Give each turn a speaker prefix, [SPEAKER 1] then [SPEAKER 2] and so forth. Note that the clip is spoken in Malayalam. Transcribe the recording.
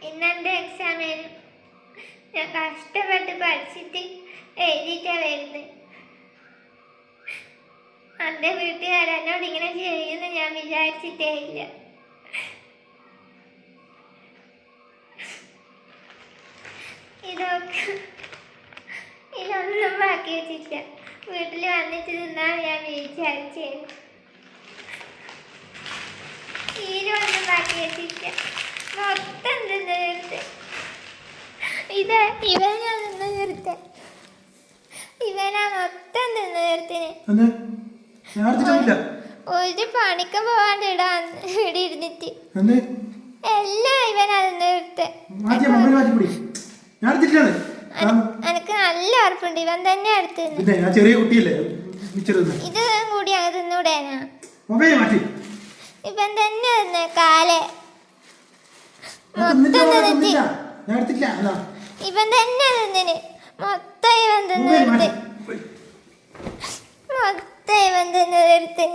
[SPEAKER 1] ഇന്നെൻ്റെ എക്സാമിന് ഞാൻ കഷ്ടപ്പെട്ട് പഠിച്ചിട്ട് എഴുതിയിട്ടാണ് വരുന്നത്. എൻ്റെ വീട്ടുകാരെന്നോട് ഇങ്ങനെ ചെയ്യുമെന്ന് ഞാൻ വിചാരിച്ചിട്ടേ ഇല്ല. ഇതൊന്നും ബാക്കി വെച്ചിട്ടില്ല. വീട്ടിൽ വന്നിട്ട് നിന്നാണ് ഞാൻ വിചാരിച്ചത്. തീരൊന്നും ബാക്കി വെച്ചിട്ടില്ല. മൊത്തം തിന്ന് തീർത്ത്. ഇവനാ നിന്ന് തീർത്തെ. ഇവനാ മൊത്തം തിന്ന് തീർത്തിന്. ഒരു പണിക്ക് പോവാണ്ട് ഇവിടെ ഇരുന്നിട്ട് എല്ലാം ഇവനാ നിന്ന് തീർത്തെ. എനിക്ക് നല്ല ഉറപ്പുണ്ട് ഇവൻ തന്നെ അടുത്ത്. ഇത് കൂടി അങ്ങ് തിന്നൂടേനാ. ഇവൻ തന്നെ തിന്നെ കാല് മൊത്തം തിന്നിട്ട്. ഇവൻ തന്നെ തിന്നിന് മൊത്തം. ഇവൻ തിന്ന് തീർത്ത്.